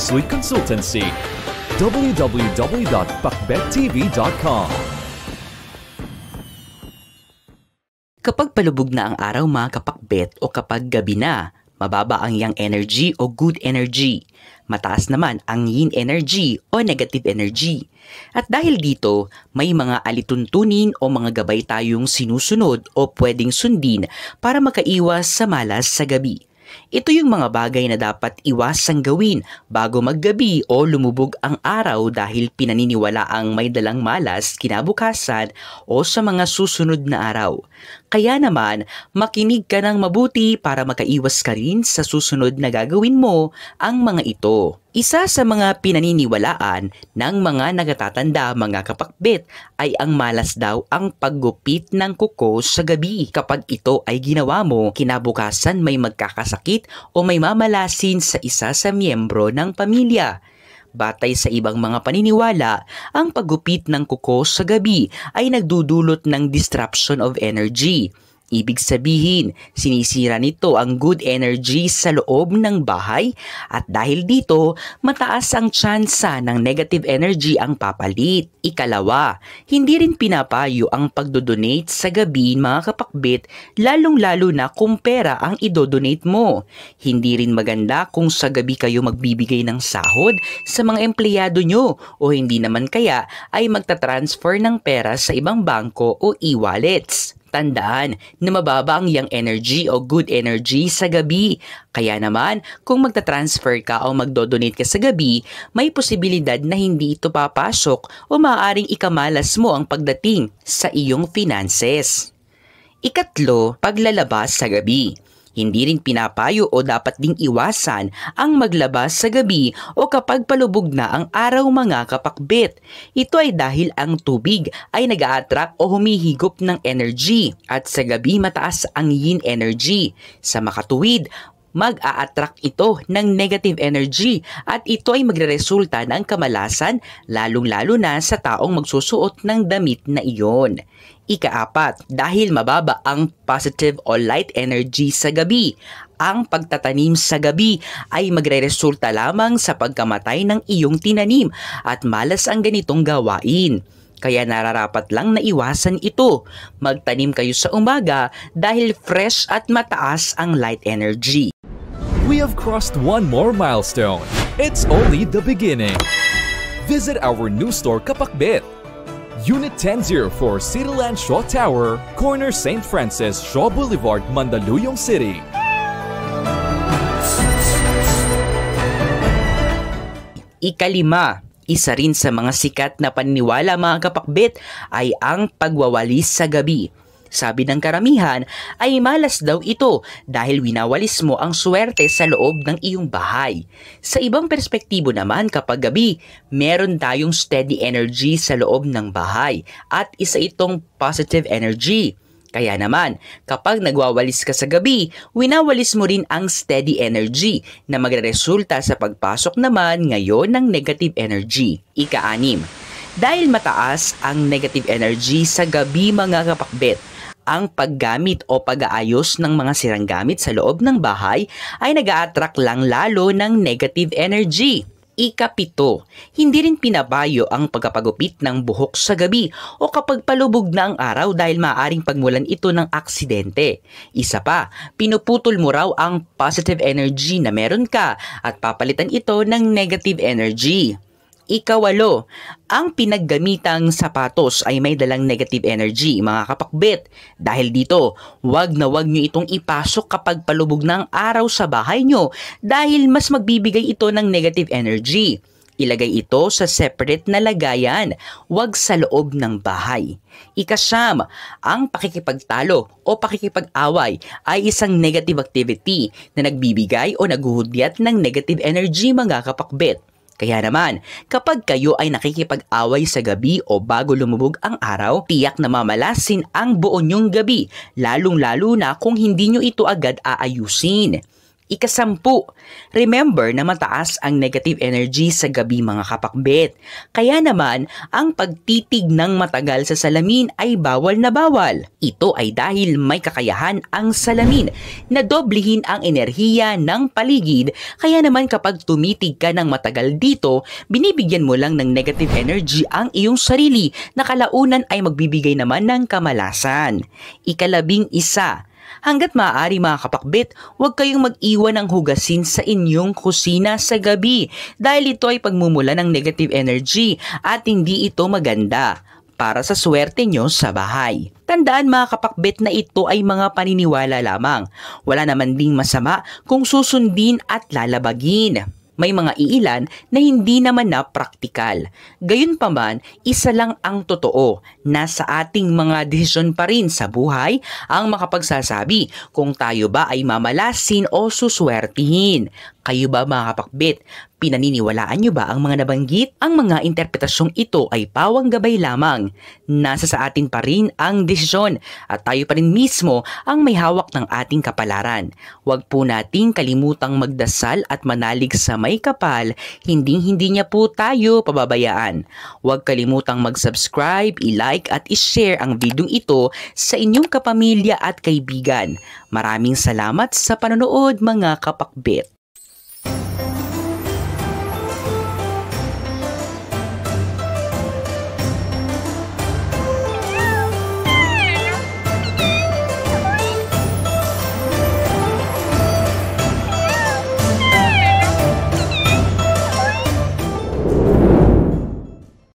Suite Consultancy. www.pakbettv.com. Kapag palubog na ang araw mga kapakbet o kapag gabi na, mababa ang yang energy o good energy. Mataas naman ang yin energy o negative energy. At dahil dito, may mga alituntunin o mga gabay tayong sinusunod o pwedeng sundin para makaiwas sa malas sa gabi. Ito yung mga bagay na dapat iwasang gawin bago maggabi o lumubog ang araw dahil pinaniniwala ang may dalang malas kinabukasan o sa mga susunod na araw. Kaya naman, makinig ka ng mabuti para makaiwas ka rin sa susunod na gagawin mo ang mga ito. Isa sa mga pinaniniwalaan ng mga nagatatanda mga kapakbet ay ang malas daw ang paggupit ng kuko sa gabi. Kapag ito ay ginawa mo, kinabukasan may magkakasakit o may mamalasin sa isa sa miyembro ng pamilya. Batay sa ibang mga paniniwala, ang paggupit ng kuko sa gabi ay nagdudulot ng disruption of energy. Ibig sabihin, sinisira nito ang good energy sa loob ng bahay at dahil dito, mataas ang tsansa ng negative energy ang papalit. Ikalawa, hindi rin pinapayo ang pagdodonate sa gabi mga kapakbit lalong-lalo na kung pera ang idodonate mo. Hindi rin maganda kung sa gabi kayo magbibigay ng sahod sa mga empleyado nyo o hindi naman kaya ay magta-transfer ng pera sa ibang bangko o e-wallets. Tandaan na mababa ang yang energy o good energy sa gabi. Kaya naman, kung magta-transfer ka o magdodonate ka sa gabi, may posibilidad na hindi ito papasok o maaaring ikamalas mo ang pagdating sa iyong finances. Ikatlo, paglalabas sa gabi. Hindi rin pinapayo o dapat ding iwasan ang maglabas sa gabi o kapag palubog na ang araw mga kapakbet. Ito ay dahil ang tubig ay nag-a-attract o humihigop ng energy at sa gabi mataas ang yin energy. Sa makatuwid, mag-a-attract ito ng negative energy at ito ay magreresulta ng kamalasan lalong-lalo na sa taong magsusuot ng damit na iyon. Ikaapat, dahil mababa ang positive o light energy sa gabi, ang pagtatanim sa gabi ay magreresulta lamang sa pagkamatay ng iyong tinanim at malas ang ganitong gawain. Kaya nararapat lang na iwasan ito. Magtanim kayo sa umaga dahil fresh at mataas ang light energy. We have crossed one more milestone. It's only the beginning. Visit our new store Kapakbet, Unit 1004 Cityland Shaw Tower, corner St. Francis Shaw Boulevard, Mandaluyong City. Ikalima, isa rin sa mga sikat na paniniwala mga kapakbet ay ang pagwawalis sa gabi. Sabi ng karamihan ay malas daw ito dahil winawalis mo ang swerte sa loob ng iyong bahay. Sa ibang perspektibo naman kapag gabi, meron tayong steady energy sa loob ng bahay at isa itong positive energy. Kaya naman, kapag nagwawalis ka sa gabi, winawalis mo rin ang steady energy na magreresulta sa pagpasok naman ngayon ng negative energy. Ika-6, dahil mataas ang negative energy sa gabi mga kapakbet, ang paggamit o pag-aayos ng mga sirang gamit sa loob ng bahay ay nag-a-attract lang lalo ng negative energy. Ika-7, hindi rin pinapayo ang pagpapagupit ng buhok sa gabi o kapag palubog na ang araw dahil maaaring pagmulan ito ng aksidente. Isa pa, pinuputol mo raw ang positive energy na meron ka at papalitan ito ng negative energy. Ika-8, ang pinaggamitang sapatos ay may dalang negative energy mga kapakbet. Dahil dito, wag na wag nyo itong ipasok kapag palubog ng araw sa bahay nyo dahil mas magbibigay ito ng negative energy. Ilagay ito sa separate na lagayan, wag sa loob ng bahay. Ika-9, ang pakikipagtalo o pakikipag-away ay isang negative activity na nagbibigay o naghuhudyat ng negative energy mga kapakbet. Kaya naman, kapag kayo ay nakikipag-away sa gabi o bago lumubog ang araw, tiyak na mamalasin ang buo nyong gabi, lalong-lalo na kung hindi nyo ito agad aayusin. Ika-10, remember na mataas ang negative energy sa gabi mga kapakbet. Kaya naman, ang pagtitig ng matagal sa salamin ay bawal na bawal. Ito ay dahil may kakayahan ang salamin na doblihin ang enerhiya ng paligid. Kaya naman kapag tumitig ka ng matagal dito, binibigyan mo lang ng negative energy ang iyong sarili na kalaunan ay magbibigay naman ng kamalasan. Ika-11, hanggat maaari mga kapakbet, huwag kayong mag-iwan ng hugasin sa inyong kusina sa gabi dahil ito ay pagmumula ng negative energy at hindi ito maganda para sa swerte nyo sa bahay. Tandaan mga kapakbet na ito ay mga paniniwala lamang. Wala naman ding masama kung susundin at lalabagin. May mga iilan na hindi naman na praktikal. Gayunpaman, isa lang ang totoo. Nasa ating mga desisyon pa rin sa buhay ang makapagsasabi kung tayo ba ay mamalasin o suswertihin. Kayo ba mga kapakbet, pinaniniwalaan nyo ba ang mga nabanggit? Ang mga interpretasyong ito ay pawang gabay lamang. Nasa sa atin pa rin ang desisyon at tayo pa rin mismo ang may hawak ng ating kapalaran. Huwag po nating kalimutang magdasal at manalig sa may kapal, hindi niya po tayo pababayaan. Huwag kalimutang mag-subscribe, i-like at i-share ang videong ito sa inyong kapamilya at kaibigan. Maraming salamat sa panonood mga kapakbet.